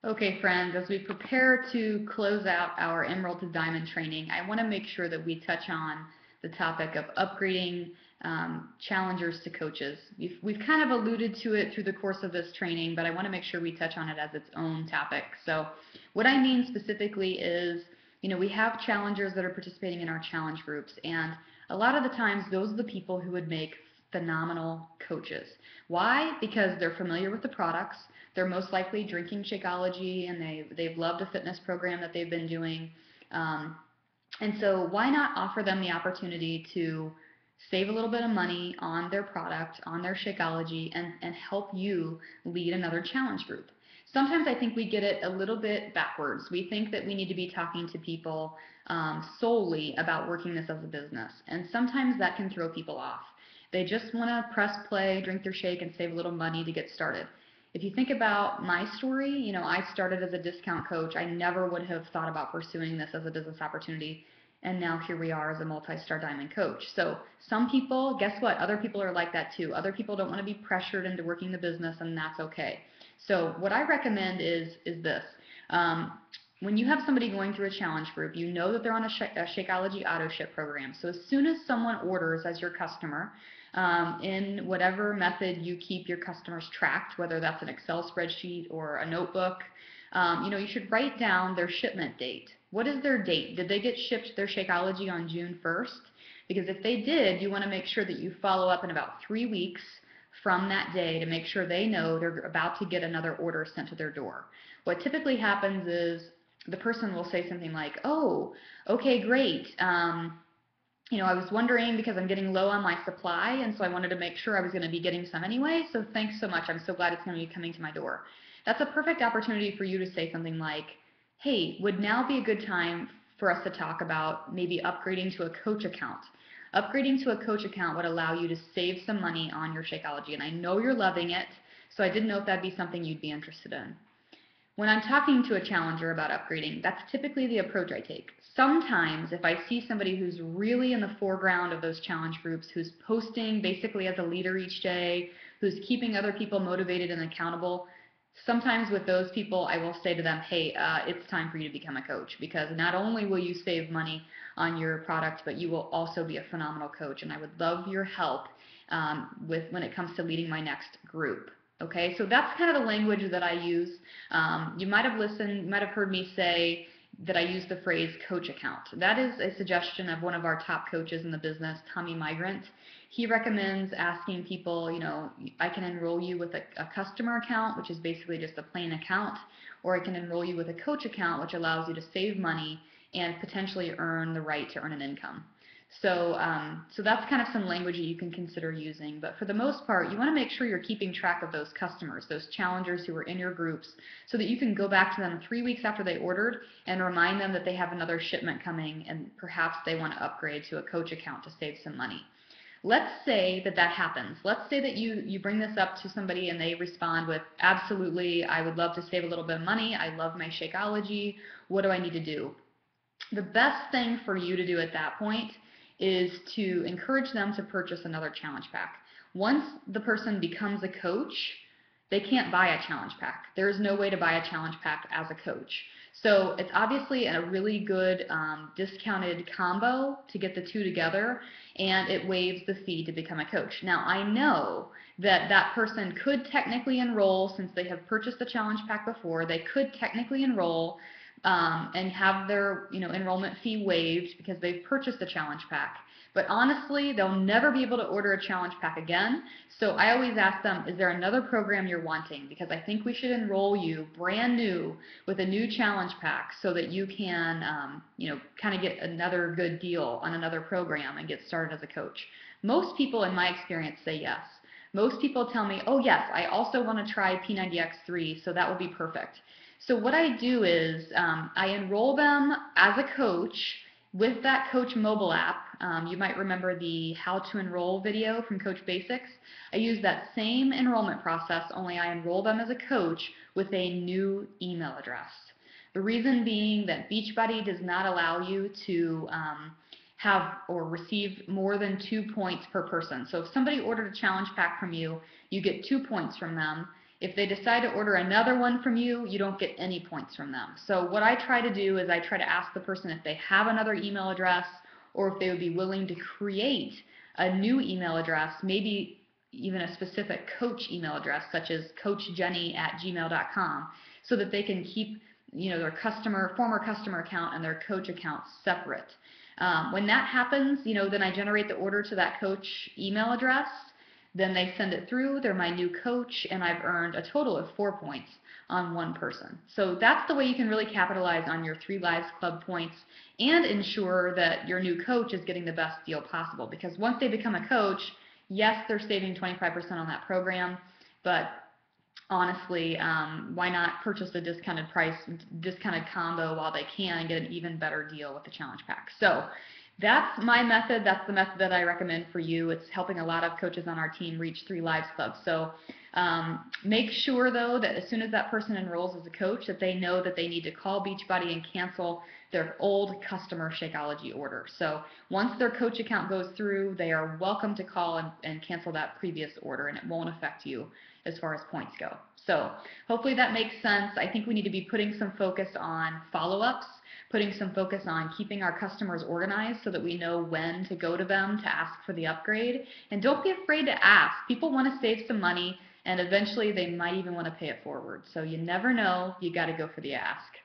Okay, friends, as we prepare to close out our Emerald to Diamond training, I want to make sure that we touch on the topic of upgrading challengers to coaches. We've kind of alluded to it through the course of this training, but I want to make sure we touch on it as its own topic. So, what I mean specifically is, we have challengers that are participating in our challenge groups, and a lot of the times those are the people who would make phenomenal coaches. Why? Because they're familiar with the products, they're most likely drinking Shakeology, and they've loved a fitness program that they've been doing. Um, and so why not offer them the opportunity to save a little bit of money on their product, on their Shakeology, and help you lead another challenge group? Sometimes I think we get it a little bit backwards. We think that we need to be talking to people solely about working this as a business, and sometimes that can throw people off. They just want to press play, drink their shake, and save a little money to get started. If you think about my story, I started as a discount coach. I never would have thought about pursuing this as a business opportunity. And now here we are as a multi-star diamond coach. So some people, guess what? Other people are like that too. Other people don't want to be pressured into working the business, and that's okay. So what I recommend is this. Um, when you have somebody going through a challenge group, you know that they're on a Shakeology auto ship program. So as soon as someone orders as your customer, in whatever method you keep your customers tracked, whether that's an Excel spreadsheet or a notebook, you should write down their shipment date. What is their date? Did they get shipped their Shakeology on June 1st? Because if they did, you want to make sure that you follow up in about 3 weeks from that day to make sure they know they're about to get another order sent to their door. What typically happens is the person will say something like, "Oh, okay, great. I was wondering because I'm getting low on my supply, and so I wanted to make sure I was going to be getting some anyway. So thanks so much. I'm so glad it's going to be coming to my door." That's a perfect opportunity for you to say something like, "Hey, would now be a good time for us to talk about maybe upgrading to a coach account?" Upgrading to a coach account would allow you to save some money on your Shakeology, and I know you're loving it, so I didn't know if that'd be something you'd be interested in. When I'm talking to a challenger about upgrading, that's typically the approach I take. Sometimes, if I see somebody who's really in the foreground of those challenge groups, who's posting basically as a leader each day, who's keeping other people motivated and accountable, sometimes with those people, I will say to them, "Hey, it's time for you to become a coach, because not only will you save money on your product, but you will also be a phenomenal coach, and I would love your help with when it comes to leading my next group." Okay, so that's kind of the language that I use. You might have listened, you might have heard me say that I use the phrase coach account. That is a suggestion of one of our top coaches in the business, Tommy Migrant. He recommends asking people, I can enroll you with a customer account, which is basically just a plain account, or I can enroll you with a coach account, which allows you to save money and potentially earn the right to earn an income. So that's kind of some language that you can consider using. But for the most part, you want to make sure you're keeping track of those customers, those challengers who are in your groups, so that you can go back to them 3 weeks after they ordered and remind them that they have another shipment coming and perhaps they want to upgrade to a coach account to save some money. Let's say that that happens. Let's say that you bring this up to somebody and they respond with, "Absolutely, I would love to save a little bit of money. I love my Shakeology. What do I need to do?" The best thing for you to do at that point is to encourage them to purchase another challenge pack. Once the person becomes a coach, they can't buy a challenge pack. There is no way to buy a challenge pack as a coach. So it's obviously a really good discounted combo to get the two together, and it waives the fee to become a coach. Now, I know that that person could technically enroll, since they have purchased the challenge pack before, they could technically enroll and have their enrollment fee waived because they've purchased a challenge pack. But honestly, they'll never be able to order a challenge pack again. So I always ask them, "Is there another program you're wanting? Because I think we should enroll you brand new with a new challenge pack so that you can, kind of get another good deal on another program and get started as a coach." Most people, in my experience, say yes. Most people tell me, "Oh yes, I also want to try P90X3, so that would be perfect." So what I do is I enroll them as a coach with that Coach mobile app. You might remember the How to Enroll video from Coach Basics. I use that same enrollment process, only I enroll them as a coach with a new email address. The reason being that Beachbody does not allow you to have or receive more than 2 points per person. So if somebody ordered a challenge pack from you, you get 2 points from them. If they decide to order another one from you, you don't get any points from them. So what I try to do is I try to ask the person if they have another email address or if they would be willing to create a new email address, maybe even a specific coach email address, such as coachjenny@gmail.com, so that they can keep their former customer account and their coach account separate. When that happens, then I generate the order to that coach email address. Then they send it through. They're my new coach, and I've earned a total of 4 points on one person. So that's the way you can really capitalize on your 3 Lives Club points and ensure that your new coach is getting the best deal possible. Because once they become a coach, yes, they're saving 25% on that program, but honestly, why not purchase a discounted combo while they can and get an even better deal with the challenge pack? So that's my method. That's the method that I recommend for you. It's helping a lot of coaches on our team reach 3 Lives Club. So make sure, though, that as soon as that person enrolls as a coach, that they know that they need to call Beachbody and cancel their old customer Shakeology order. So once their coach account goes through, they are welcome to call and cancel that previous order, and it won't affect you as far as points go. So hopefully that makes sense. I think we need to be putting some focus on follow-ups, putting some focus on keeping our customers organized so that we know when to go to them to ask for the upgrade. And don't be afraid to ask. People want to save some money, and eventually they might even want to pay it forward. So you never know. You got to go for the ask.